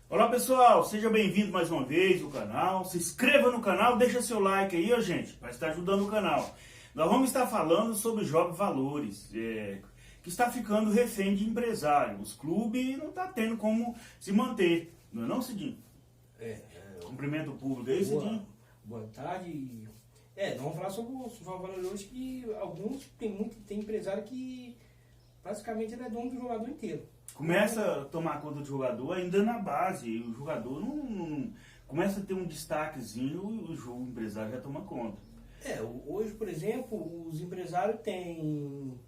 Olá pessoal, seja bem-vindo mais uma vez ao canal. Se inscreva no canal, deixa seu like aí, ó gente, para estar ajudando o canal. Nós vamos estar falando sobre jogos valores, que está ficando refém de empresário. Os clubes não estão tendo como se manter, não é não, Cidinho? Cumprimento o público aí, Cidinho. Boa tarde. Nós vamos falar sobre os jogos valores hoje, que alguns, tem empresário que praticamente ele é dono do jogador inteiro. Começa a tomar conta do jogador ainda na base, o jogador não começa a ter um destaquezinho, o empresário já toma conta. Hoje, por exemplo, os empresários têm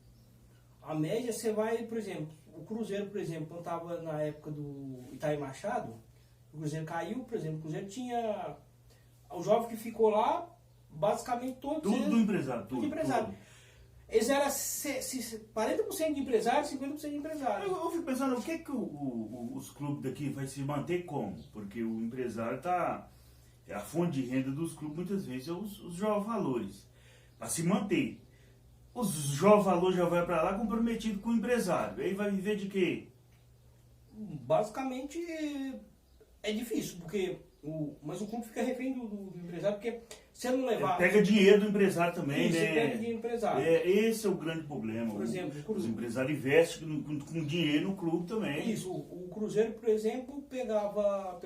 a média. Você vai, por exemplo, o Cruzeiro, por exemplo, quando estava na época do Itaí Machado, o Cruzeiro caiu, por exemplo, o Cruzeiro tinha o jovem que ficou lá, basicamente todos Tudo eles, do empresário, tudo. empresário. Eles eram 40% de empresário, 50% de empresário. Eu fico pensando, o que que os clubes daqui vai se manter como? Porque o empresário a fonte de renda dos clubes muitas vezes é os jovens valores. Para se manter. Os jovens valores já vai para lá comprometido com o empresário. Aí vai viver de quê? Basicamente é difícil, mas o clube fica refém do empresário, porque se ele não levar... Pega dinheiro do empresário também, Isso, né? pega dinheiro do empresário. Esse é o grande problema. Por exemplo, os empresários investem com dinheiro no clube também. Isso, o Cruzeiro, por exemplo, pegava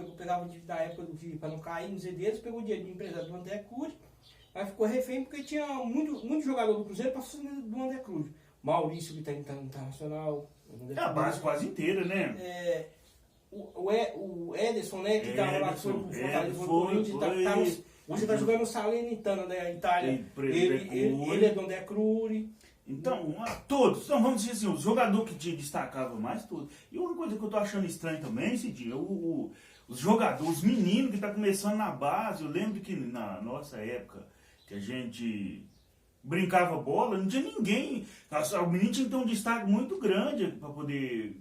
da época para não cair nos deles, pegou dinheiro do empresário do André Cruz, aí ficou refém porque tinha muito jogador do Cruzeiro para do André Cruz. Maurício, que está internacional. A base quase inteira, né? O Ederson, né, que estava lá, foi pro Fortaleza, foi pro Corinthians, hoje está jogando no Salernitana, da Itália. Ele é do André Cruz. Então, todos. Então, vamos dizer assim, o jogador que te destacava mais, tudo. E uma coisa que eu tô achando estranho também, Cidinho, os jogadores, os meninos que tá começando na base. Eu lembro que na nossa época, que a gente brincava bola, não tinha ninguém. O menino tinha que ter um destaque muito grande para poder,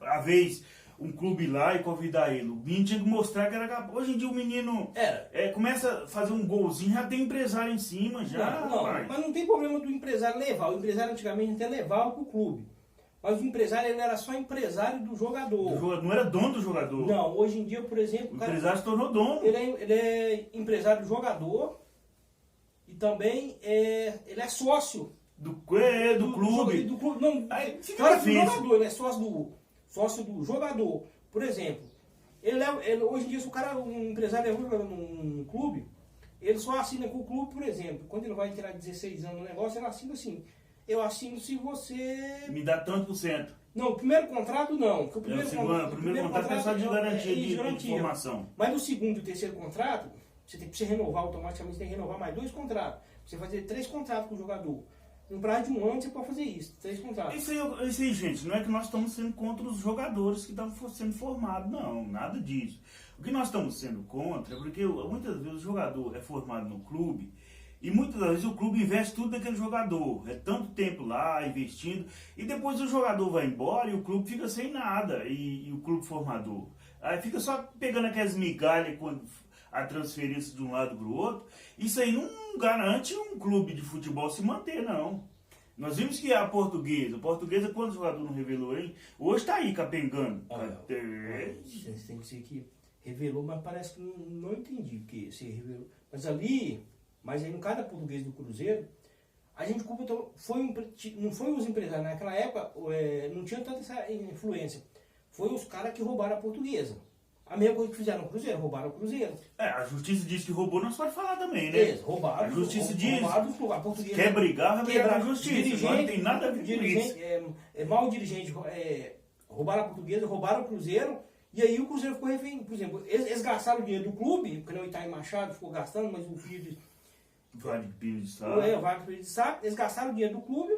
às vezes, um clube lá e convidar ele. O menino tinha que mostrar que era capaz. Hoje em dia o menino começa a fazer um golzinho, já tem empresário em cima, já. Não, mas não tem problema do empresário levar. O empresário antigamente até levava pro clube. Mas o empresário, ele era só empresário do jogador. Não era dono do jogador. Não, hoje em dia, por exemplo... O empresário se tornou dono. Ele é empresário do jogador e também ele é sócio. Do clube. Do clube. Não, aí fica do difícil. jogador, ele é sócio do jogador. Por exemplo, hoje em dia, se o cara, um empresário leva um jogador num clube, ele só assina com o clube, por exemplo. Quando ele vai tirar 16 anos no negócio, ele assina assim: eu assino se você... Me dá tanto por cento. Não, o primeiro contrato não. O primeiro contrato é só de garantia de formação. Mas no segundo e terceiro contrato, você tem que renovar automaticamente, você tem que renovar mais 2 contratos. Você fazer 3 contratos com o jogador. No prazo de um ano você pode fazer isso, 3 contratos. Isso aí, gente, não é que nós estamos sendo contra os jogadores que estão sendo formados, não, nada disso. O que nós estamos sendo contra é porque muitas vezes o jogador é formado no clube e muitas vezes o clube investe tudo naquele jogador. É tanto tempo lá investindo e depois o jogador vai embora e o clube fica sem nada, e o clube formador. Aí fica só pegando aquelas migalhas quando a transferência de um lado para o outro. Isso aí não garante um clube de futebol se manter, não. Nós vimos que a portuguesa, quantos jogadores não revelou, hein? Hoje está aí capengando. Você tem que ser que revelou, mas parece que não entendi porque se revelou. Mas aí no caso da portuguesa do Cruzeiro, a gente culpa, não foi os empresários. Naquela época não tinha tanta essa influência. Foi os caras que roubaram a portuguesa. A mesma coisa que fizeram no Cruzeiro, roubaram o Cruzeiro. A justiça diz que roubou, nós pode falar também, né? Eles roubaram. A justiça diz. A portuguesa, quer brigar, vai brigar com a justiça. Não tem nada a ver com isso. Mal dirigente, roubaram a portuguesa, roubaram o Cruzeiro, e aí o Cruzeiro ficou refém. Por exemplo, eles gastaram o dinheiro do clube, porque o Itaí Machado ficou gastando, mas o filho de... Vale Pires de Sá. Eles gastaram o dinheiro do clube.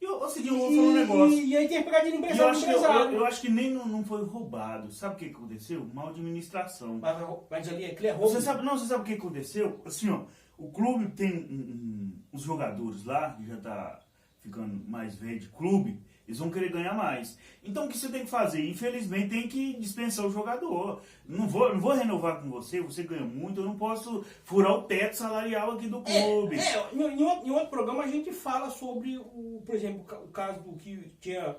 Eu vou falar um negócio. E aí tem que pegar dinheiro emprestado. Eu acho que nem não foi roubado. Sabe o que aconteceu? Mal administração. Mas ali é roubo. Você sabe o que aconteceu? Assim, ó, o clube tem uns jogadores lá, que já tá ficando mais velho de clube, Eles vão querer ganhar mais. Então o que você tem que fazer? Infelizmente tem que dispensar o jogador. Não vou renovar com você, você ganha muito, eu não posso furar o teto salarial aqui do clube. Em outro programa a gente fala sobre, por exemplo, o caso do que tinha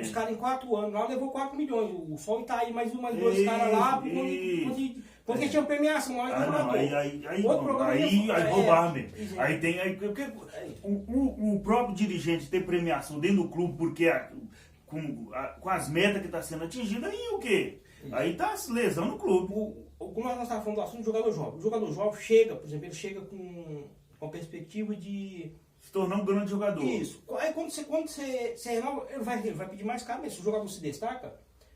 os caras em 4 anos lá, levou 4 milhões. O Sol tá aí mais dois caras lá, porque tinha premiação lá do jogador. Aí roubar mesmo. Porque o próprio dirigente ter premiação dentro do clube, porque com as metas que está sendo atingidas, aí o quê? Aí tá lesando o clube. Como nós estávamos falando do assunto do jogador jovem. O jogador jovem chega, por exemplo, ele chega com a perspectiva de se tornar um grande jogador. Isso. Aí quando você renova, ele vai pedir mais caro mesmo. Se o jogador se destaca,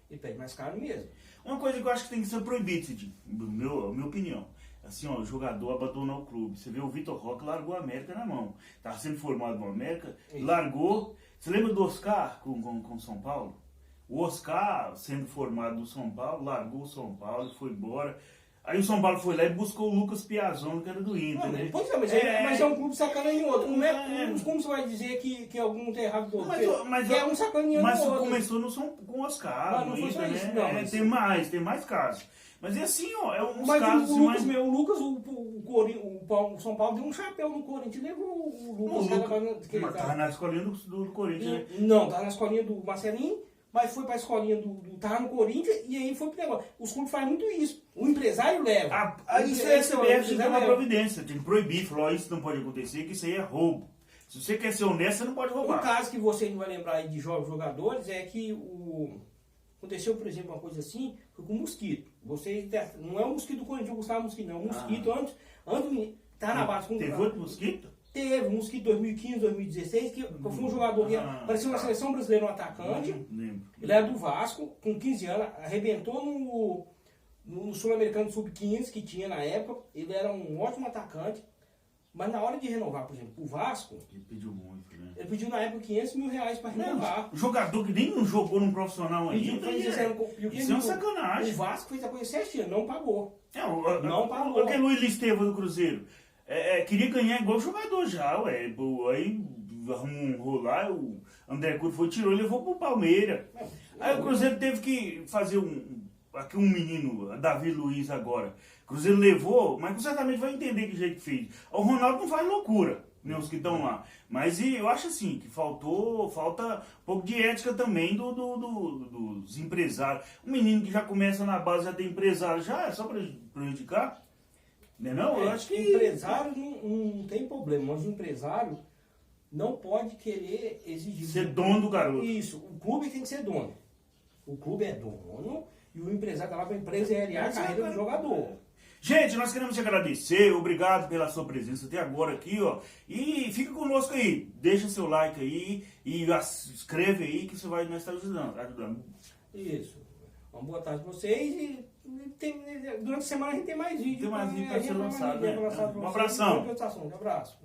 ele pede mais caro mesmo. Uma coisa que eu acho que tem que ser proibido, Cidinho, minha opinião. Assim, ó, o jogador abandonou o clube. Você vê o Vitor Roque largou a América na mão. Estava sendo formado no América, largou. Você lembra do Oscar com São Paulo? O Oscar, sendo formado no São Paulo, largou o São Paulo e foi embora. Aí o São Paulo foi lá e buscou o Lucas Piazon, que era do Inter, né? Pois é, mas é um clube sacaneando o outro. Como você vai dizer que algum tá errado do outro? Mas é um sacaneando o outro. Começou com o Oscar. Não foi só Inter, isso, né? não. Tem mais casos. Mas é assim, ó, é uns mas casos... O Lucas, o São Paulo deu um chapéu no Corinthians e levou o Lucas. Mas tava na escolinha do Corinthians, né? Não, tava na escolinha do Marcelinho, mas foi pra escolinha tava no Corinthians e aí foi pro negócio. Os clubes fazem muito isso. O empresário leva. Isso é a CBF tinha que tomar providência, tinha que proibir, falou, isso não pode acontecer, que isso aí é roubo. Se você quer ser honesto, você não pode roubar. Um caso que você não vai lembrar aí de jovens jogadores é que aconteceu, por exemplo, uma coisa assim, foi com o Mosquito. Não é o Mosquito do Corinthians, o Gustavo Mosquito, não. O Mosquito, antes tá na base com Teve outro Mosquito? Teve, o Mosquito 2015, 2016, que foi um jogador que apareceu na seleção brasileira, um atacante. Ele era do Vasco, com 15 anos, arrebentou no Sul-Americano Sub-15 que tinha na época. Ele era um ótimo atacante, mas na hora de renovar, por exemplo, o Vasco... Ele pediu muito, né? Ele pediu na época 500 mil reais para renovar. Jogador que nem jogou num profissional ainda. Isso é uma sacanagem. O Vasco fez a coisa certinha, não pagou. Não pagou. Aquele Luiz Estevam do Cruzeiro. Queria ganhar igual jogador já, ué. Aí arrumou lá, o André Cury foi, tirou e levou pro Palmeiras. Aí o Cruzeiro teve que fazer aqui um menino, Davi Luiz agora. O Cruzeiro levou, mas certamente vai entender que jeito que fez. O Ronaldo não faz loucura, né, os que estão lá. Mas eu acho assim, que falta um pouco de ética também dos empresários. Um menino que já começa na base, já tem empresário, já é só para prejudicar. Não, eu acho que... Empresário não tem problema, mas o empresário não pode querer exigir... Ser dono do garoto. Isso, o clube tem que ser dono. O clube é dono e o empresário está lá para empresariar a carreira do jogador. Gente, nós queremos te agradecer, obrigado pela sua presença até agora aqui, ó. E fica conosco aí, deixa seu like aí e escreve aí que você vai nós estar ajudando. Isso. Uma boa tarde para vocês e durante a semana a gente tem mais vídeo. Tem mais vídeo para ser lançado, né? Um abração. Um abraço.